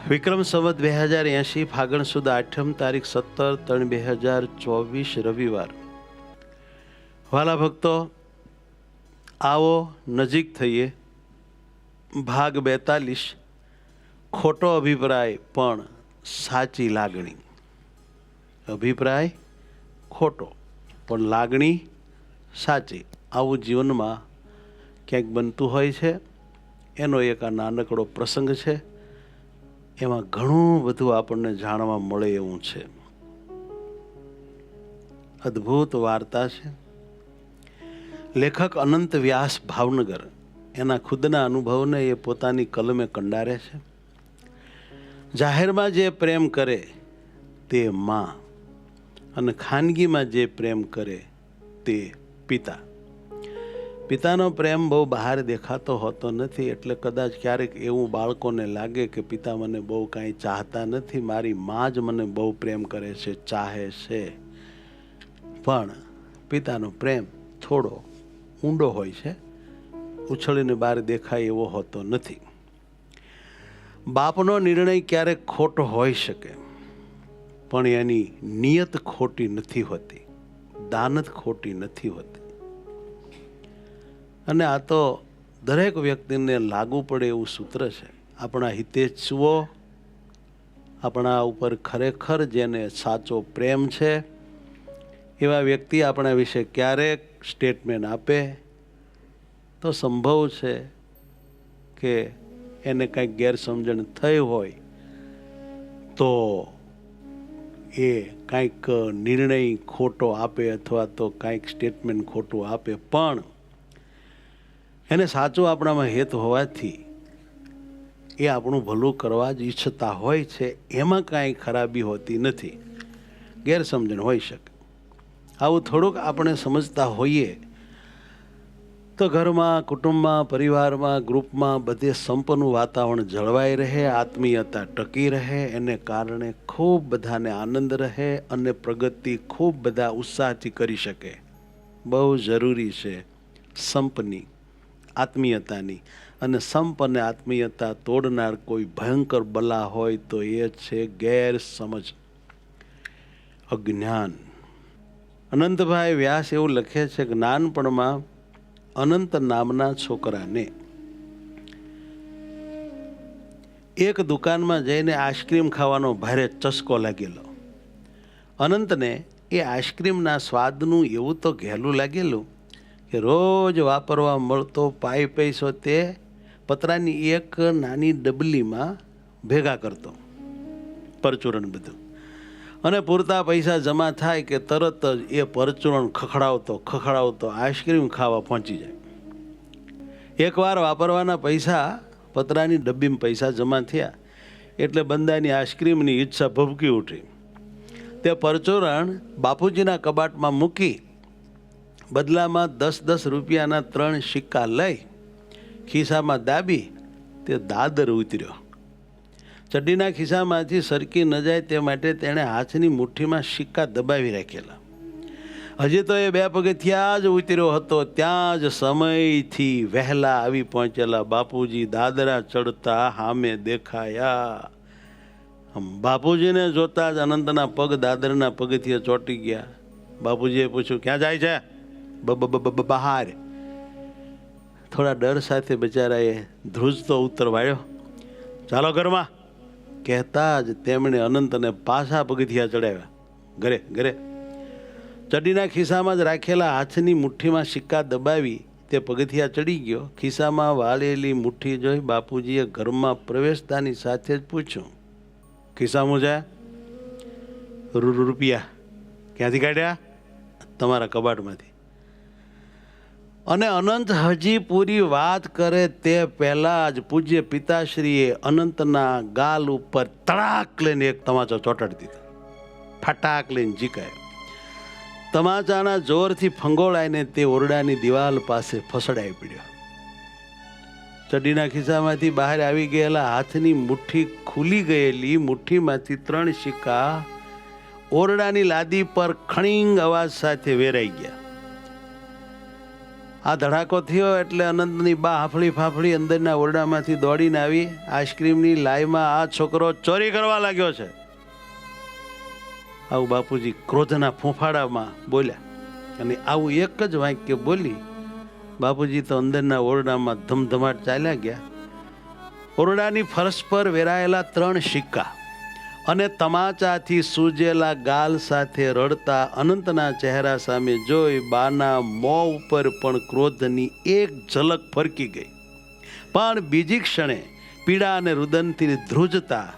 વિક્રમ સંવત 2080 ફાગણ સુદ આઠમ તારીખ 17/3/2024 રવિવાર. વાલા ભક્તો, આવો નજીક થઈએ. ભાગ 42. ખોટો અભિપ્રાય પણ સાચી લાગણી. અભિપ્રાય ખોટો પણ લાગણી સાચી, આવું જીવનમાં ક્યાંક બનતું હોય છે. એનો એક આ નાનકડો પ્રસંગ છે. એમાં ઘણું બધું આપણને જાણવા મળે એવું છે. અદ્ભુત વાર્તા છે. લેખક અનંત વ્યાસ ભાવનગર એના ખુદના અનુભવને એ પોતાની કલમે કંડારે છે. જાહેરમાં જે પ્રેમ કરે તે માં, અને ખાનગીમાં જે પ્રેમ કરે તે પિતા. પિતાનો પ્રેમ બહુ બહાર દેખાતો હોતો નથી, એટલે કદાચ ક્યારેક એવું બાળકોને લાગે કે પિતા મને બહુ કાંઈ ચાહતા નથી, મારી માં જ મને બહુ પ્રેમ કરે છે, ચાહે છે. પણ પિતાનો પ્રેમ થોડો ઊંડો હોય છે, ઉછળીને બહાર દેખાય એવો હોતો નથી. બાપનો નિર્ણય ક્યારેક ખોટો હોઈ શકે, પણ એની નિયત ખોટી નથી હોતી, દાનત ખોટી નથી હોતી. અને આ તો દરેક વ્યક્તિને લાગુ પડે એવું સૂત્ર છે. આપણા હિતેચ્છુઓ, આપણા ઉપર ખરેખર જેને સાચો પ્રેમ છે એવા વ્યક્તિ આપણા વિશે ક્યારેક સ્ટેટમેન્ટ આપે તો સંભવ છે કે એને કંઈક ગેરસમજણ થઈ હોય તો એ કાંઈક નિર્ણય ખોટો આપે અથવા તો કાંઈક સ્ટેટમેન્ટ ખોટું આપે, પણ એને સાચું આપણામાં હેત હોવાથી એ આપણું ભલું કરવા જ ઈચ્છતા હોય છે. એમાં કાંઈ ખરાબી હોતી નથી, ગેરસમજણ હોઈ શકે. આવું થોડુંક આપણે સમજતા હોઈએ તો ઘરમાં, કુટુંબમાં, પરિવારમાં, ગ્રુપમાં બધે સંપનું વાતાવરણ જળવાઈ રહે, આત્મીયતા ટકી રહે. એને કારણે ખૂબ બધાને આનંદ રહે અને પ્રગતિ ખૂબ બધા ઉત્સાહથી કરી શકે. બહુ જરૂરી છે સંપની, આત્મીયતાની. અને સંપ અને આત્મીયતા તોડનાર કોઈ ભયંકર બલા હોય તો એ છે ગેરસમજ, અજ્ઞાન. અનંતભાઈ વ્યાસ એવું લખે છે કે નાનપણમાં અનંત નામના છોકરાને એક દુકાનમાં જઈને આઈસ્ક્રીમ ખાવાનો ભારે ચસ્કો લાગેલો. અનંતને એ આઈસ્ક્રીમના સ્વાદનું એવું તો ઘેલું લાગેલું કે રોજ વાપરવા મળતો પાઈ પૈસો તે પતરાની એક નાની ડબલીમાં ભેગા કરતો, પરચુરણ બધું. અને પૂરતા પૈસા જમા થાય કે તરત જ એ પરચુરણ ખખડાવતો આઈસ્ક્રીમ ખાવા પહોંચી જાય. એકવાર વાપરવાના પૈસા, પતરાની ડબ્બીમાં પૈસા જમા થયા એટલે બંદાની આઈસ્ક્રીમની ઈચ્છા ભભકી ઉઠી. તે પરચુરણ બાપુજીના કબાટમાં મૂકી બદલામાં 10-10 રૂપિયાના 3 સિક્કા લઈ ખિસ્સામાં દાબી તે દાદર ઉતર્યો. ચડ્ડીના ખિસ્સામાંથી સરકી ન જાય તે માટે તેણે હાથની મુઠ્ઠીમાં સિક્કા દબાવી રાખેલા. હજી તો એ 2 પગથિયા જ ઉતર્યો હતો ત્યાં જ સમયથી વહેલા આવી પહોંચેલા બાપુજી દાદરા ચડતા સામે દેખાયા. બાપુજીને જોતા જ અનંતના પગ દાદરના પગથિયે ચોંટી ગયા. બાપુજીએ પૂછ્યું, ક્યાં જાય છે? બહાર. થોડા ડર સાથે બચારાએ ધ્રુજતો ઉત્તર વાળ્યો, ચાલો ઘરમાં. કહેતા જ તેમણે અનંતને પાછા પગથિયા ચડાવ્યા. ઘરે ચડ્ડીના ખિસ્સામાં જ રાખેલા હાથની મુઠ્ઠીમાં સિક્કા દબાવી તે પગથિયા ચડી ગયો. ખિસ્સામાં વાળેલી મુઠ્ઠી જોઈ બાપુજીએ ઘરમાં પ્રવેશતાની સાથે જ પૂછ્યું, ખિસ્સામાં જાય? રૂપિયા. ક્યાંથી કાઢ્યા? તમારા કબાટમાંથી. અને અનંત હજી પૂરી વાત કરે તે પહેલા જ પૂજ્ય પિતાશ્રીએ અનંતના ગાલ ઉપર તડાક લઈને એક તમાચો ચોટાડી દીધો. ફટાક લઈને ઝીકાયો. તમાચાના જોરથી ફંગોળાઈને તે ઓરડાની દિવાલ પાસે ફસડાઈ પડ્યો. ચડ્ડીના ખિસ્સામાંથી બહાર આવી ગયેલા હાથની મુઠ્ઠી ખુલી ગયેલી મુઠ્ઠીમાંથી 3 સિક્કા ઓરડાની લાદી પર ખણીંગ અવાજ સાથે વેરાઈ ગયા. આ ધડાકો થયો એટલે અનંતની બા હાફળી ફાફળી અંદરના ઓરડામાંથી દોડીને આવી, આઈસ્ક્રીમની લાઈમાં આ છોકરો ચોરી કરવા લાગ્યો છે. આવું બાપુજી ક્રોધના ફૂંફાડામાં બોલ્યા અને આવું એક જ વાક્ય બોલી બાપુજી તો અંદરના ઓરડામાં ધમધમાટ ચાલ્યા ગયા. ઓરડાની ફરશ પર વેરાયેલા 3 સિક્કા અને તમાચાથી સૂજેલા ગાલ સાથે રડતા અનંતના ચહેરા સામે જોઈ બાના મોં ઉપર પણ ક્રોધની એક ઝલક ફરકી ગઈ. પણ બીજી ક્ષણે પીડા અને રુદનથી ધ્રુજતા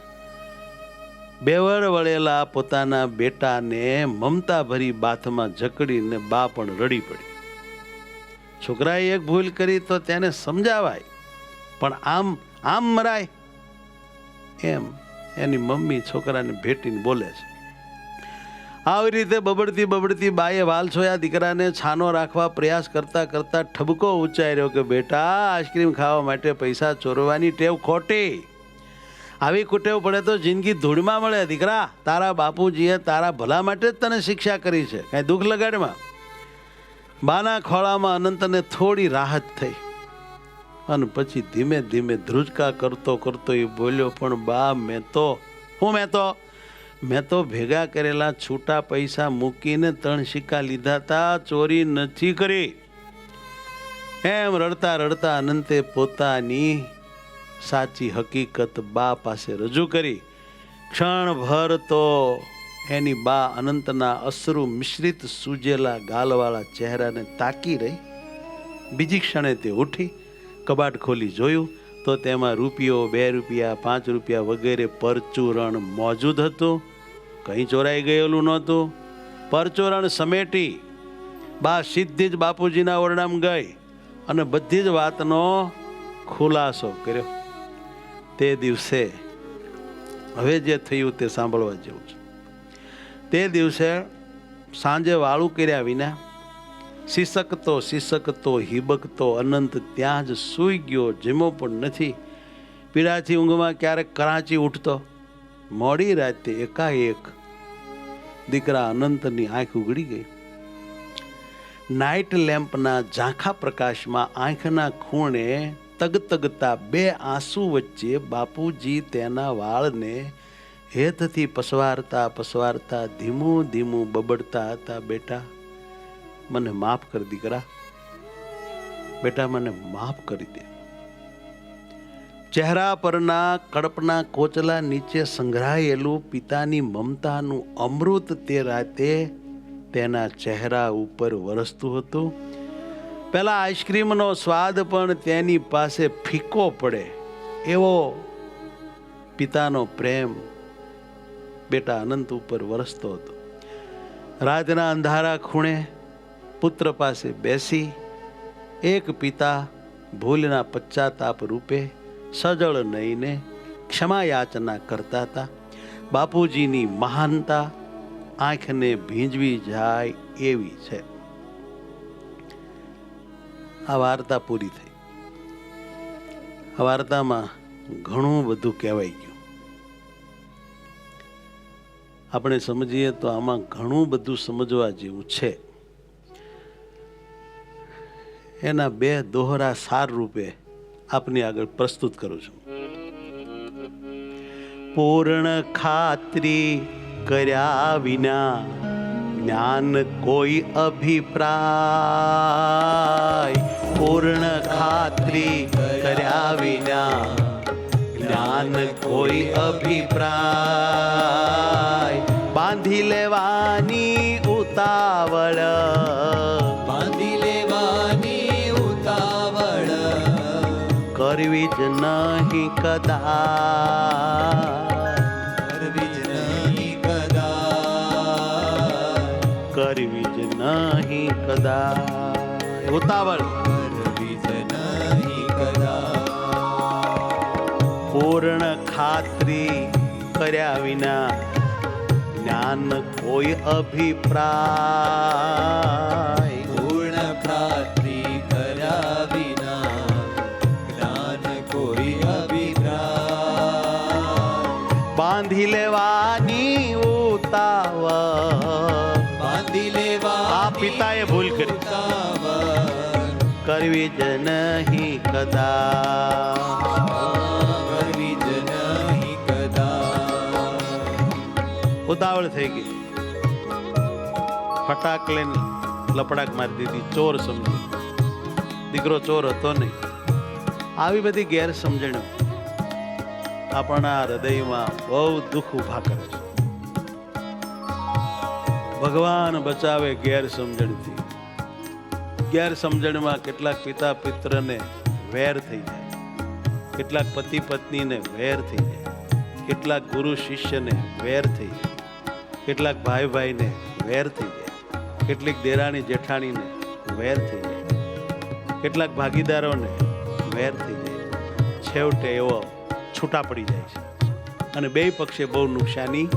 બેવડ વળેલા પોતાના બેટાને મમતાભરી બાથમાં જકડીને બા પણ રડી પડી. છોકરાએ એક ભૂલ કરી તો તેને સમજાવાય, પણ આમ મરાય એમ એની મમ્મી છોકરાને ભેટીને બોલે છે. આવી રીતે બબડતી બાએ વાલછોયા દીકરાને છાનો રાખવા પ્રયાસ કરતા કરતા ઠબકો ઉચ્ચાર્યો કે બેટા, આઈસ્ક્રીમ ખાવા માટે પૈસા ચોરવાની ટેવ ખોટી. આવી કુટેવ પડે તો જિંદગી ધૂળમાં મળે. દીકરા, તારા બાપુજીએ તારા ભલા માટે જ તને શિક્ષા કરી છે, કાંઈ દુઃખ લગાડમાં. બાના ખોળામાં અનંતને થોડી રાહત થઈ અને પછી ધીમે ધીમે ધ્રુજકા કરતો એ બોલ્યો, પણ બા મેં તો ભેગા કરેલા છૂટા પૈસા મૂકીને 3 સિક્કા લીધા તા, ચોરી નથી કરી. એમ રડતા રડતા અનંતે પોતાની સાચી હકીકત બા પાસે રજૂ કરી. ક્ષણભર તો એની બા અનંતના અશ્રુ મિશ્રિત સૂજેલા ગાલવાળા ચહેરાને તાકી રહી. બીજી ક્ષણે તે ઉઠી કબાટ ખોલી જોયું તો તેમાં રૂપિયો, 2 રૂપિયા, 5 રૂપિયા વગેરે પરચુરણ મોજૂદ હતું. કંઈ ચોરાઈ ગયેલું નહોતું. પરચુરણ સમેટી બા સીધી જ બાપુજીના ઓરડામાં ગઈ અને બધી જ વાતનો ખુલાસો કર્યો. તે દિવસે હવે જે થયું તે સાંભળવા જેવું છે. તે દિવસે સાંજે વાળું કર્યા વિના સિસકતો હિબકતો અનંત ત્યાં જ સૂઈ ગયો. જેમો પણ નથી. પીડાથી ઊંઘમાં ક્યારેક કરાંચી ઉઠતો. મોડી રાતે એકાએક દીકરા અનંતની આંખ ઉઘડી ગઈ. નાઇટ લેમ્પના ઝાંખા પ્રકાશમાં આંખના ખૂણે તગતગતા 2 આંસુ વચ્ચે બાપુજી તેના વાળને હેતથી પસવારતા ધીમું બબડતા હતા, બેટા મને માફ કર દીકરા, બેટા મને માફ કરી દે. ચહેરા પરના કડપના કોચલા નીચે સંઘરાયેલું પિતાની મમતાનું અમૃત તે રાતે તેના ચહેરા ઉપર વરસતું હતું. પેલા આઈસ્ક્રીમનો સ્વાદ પણ તેની પાસે ફીકો પડે એવો પિતાનો પ્રેમ બેટા અનંત ઉપર વરસતો હતો. રાતના અંધારા ખૂણે પુત્ર પાસે બેસી એક પિતા ભૂલના પશ્ચાતાપ રૂપે સજળ નહીને ક્ષમા યાચના કરતા હતા. બાપુજીની મહાનતા આંખને ભીંજવી જાય એવી છે. આ વાર્તા પૂરી થઈ. આ વાર્તામાં ઘણું બધું કહેવાઈ ગયું. આપણે સમજીએ તો આમાં ઘણું બધું સમજવા જેવું છે. એના 2 દોહરા સાર રૂપે આપની આગળ પ્રસ્તુત કરું છું. પૂર્ણ ખાતરી કર્યા વિના જ્ઞાન કોઈ અભિપ્રાય. પૂર્ણ ખાતરી કર્યા વિના જ્ઞાન કોઈ અભિપ્રાય. બાંધી લેવાની ઉતાવળ, કરવી જ નહીં કદાચ, કરવી જ નહીં કદાચ. ઉતાવળ કરવી જ નહીં કદાચ. પૂર્ણ ખાતરી કર્યા વિના જ્ઞાન કોઈ અભિપ્રાય. પૂર્ણ ખાતરી કર્યા વિના જ્ઞાન કોઈ અભિપ્રાય. બાંધી લેવાની ઉતાવળ, બાંધી લેવા આ પિતાએ ભૂલ કરી. કરવી જ નહીં કદા, કરવી જ નહીં કદા. ઉતાવળ થઈ ગઈ, ફટાક લઈને લપડાક મારી દીધી, ચોર સમજી. દીકરો ચોર હતો નહીં. આવી બધી ગેરસમજણો આપણા હૃદયમાં બહુ દુઃખ ઊભા કરે છે. ભગવાન બચાવે ગેરસમજણથી. ગેરસમજણમાં કેટલાક પિતા પુત્રને વેર થઈ જાય, કેટલાક પતિ પત્નીને વેર થઈ જાય, કેટલાક ગુરુ શિષ્યને વેર થઈ જાય, કેટલાક ભાઈ ભાઈને વેર થઈ જાય, કેટલીક દેરાણી જેઠાણીને વેર થઈ જાય, કેટલાક ભાગીદારોને વેર થઈ જાય. છેવટે એવો છૂટા પડી જાય છે અને બે પક્ષે બહુ નુકસાની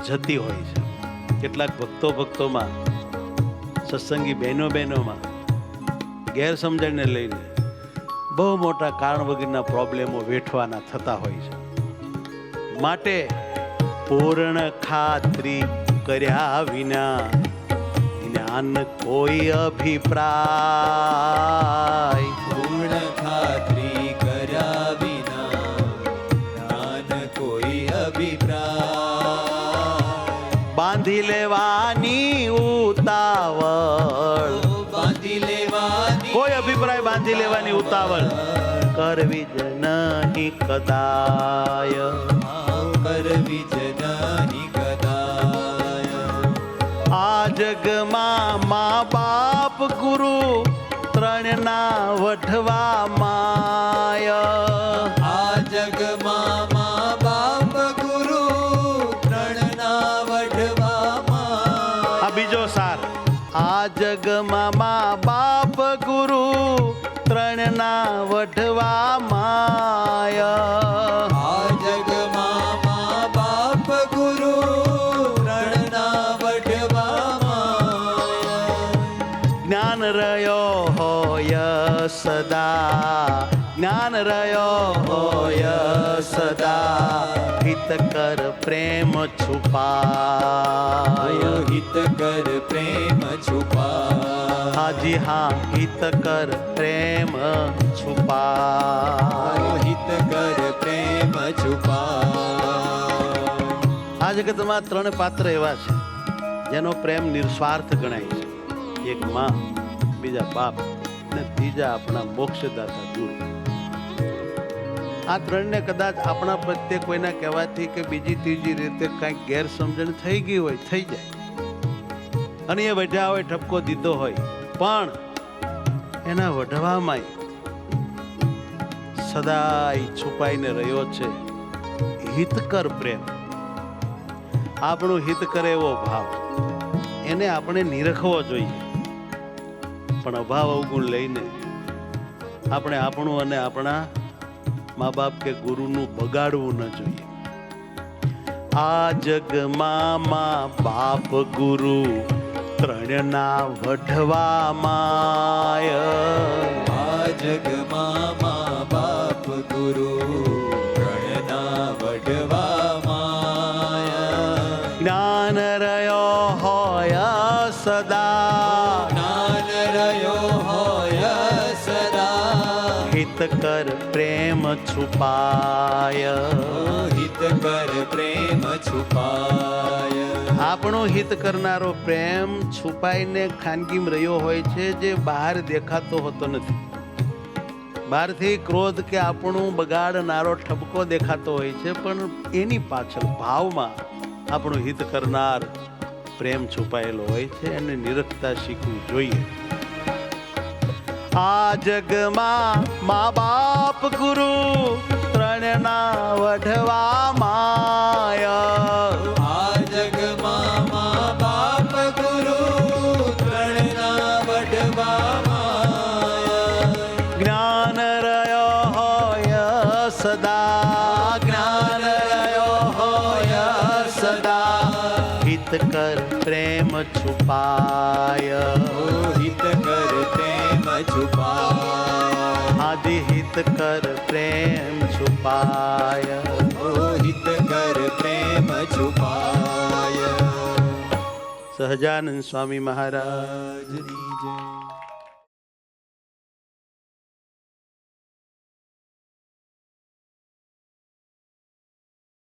જતી હોય છે. કેટલાક ભક્તોમાં, સત્સંગી બહેનોમાં ગેરસમજણને લઈને બહુ મોટા કારણ વગરના પ્રોબ્લેમો વેઠવાના થતા હોય છે. માટે પૂર્ણ ખાતરી કર્યા વિના જ્ઞાન કોઈ અભિપ્રાય, પૂર્ણ ખાતરી કર્યા વિના જ્ઞાન કોઈ અભિપ્રાય. બાંધી લેવાની ઉતાવળ, બાંધી લેવાની કોઈ અભિપ્રાય બાંધી લેવાની ઉતાવળ કરવી જ નહીં કદાય, કરવી જ નહીં કદાય. આ જગમાં મા બાપ ગુરુ ત્રણના વઢવા માય, આ જગમાં મા બાપ ગુરુ ત્રણના વઢવામાં. આ બીજો સાર. આ જગમાં મા બાપ ગુરુ ત્રણના વઢવા માય, આ જગમાં મા બાપ ગુરુ ત્રણના વઢવામાં. જ્ઞાન રહ્યો હોય સદા, જ્ઞાન રહ્યો હોય સદા, હિત કર પ્રેમ છુપાય, હિત કર પ્રેમ છુપાય. હાજી હા, હિત કર પ્રેમ છુપાય, હિત કર પ્રેમ છુપાય. આ જગતમાં ત્રણ પાત્ર એવા છે જેનો પ્રેમ નિસ્વાર્થ ગણાય છે. એક માં, બીજા બાપ અને ત્રીજા આપણા મોક્ષદાતા ગુરુ. આ ત્રણને કદાચ આપણા પ્રત્યે કોઈના કહેવાથી કે બીજી ત્રીજી રીતે કંઈક ગેરસમજણ થઈ ગઈ હોય, થઈ જાય, અને એ વઢ્યા હોય, ઠપકો દીધો હોય, પણ એના વઢવામાં સદાય છુપાઈને રહ્યો છે હિતકર પ્રેમ. આપણું હિત કરે એવો ભાવ, એને આપણે નિરખવો જોઈએ, પણ અભાવ અવગુણ લઈને આપણે આપણું અને આપણા મા બાપ કે ગુરુનું બગાડવું ન જોઈએ. આ જગમાં મા બાપ ગુરુ ત્રણના વઢવા માય, આ જગમાં મા બાપ ગુરુ ત્રણના વઢવામાં. જ્ઞાન રહ્યો હોય સદા, જ્ઞાન રહ્યો હોય સદા, હિત કર પ્રેમ છુપાય, હિત કર પ્રેમ છુપાય. આપણું હિત કરનારો પ્રેમ છુપાઈને ખાનગીમાં રહ્યો હોય છે, જે બહાર દેખાતો હોતો નથી. બહારથી ક્રોધ કે આપણું બગાડનારો ઠપકો દેખાતો હોય છે, પણ એની પાછળ ભાવમાં આપણું હિત કરનાર પ્રેમ છુપાયેલો હોય છે. એને નિરખતા શીખવું જોઈએ. આ જગમાં મા બાપ ગુરુ ત્રણના વઢવા માય, આ જગમાં મા બાપ ગુરુ ત્રણના વઢવામાં. જ્ઞાન રહ્યો હોય સદા, જ્ઞાન રહ્યો હોય સદા, હિત કર પ્રેમ છુપાય, હિત કર પ્રેમ છુપાય. આદિ હિત કર પ્રેમ છુપાય, હિત કર પ્રેમ છુપાય. સહજાનંદ સ્વામી મહારાજ રાજની જય.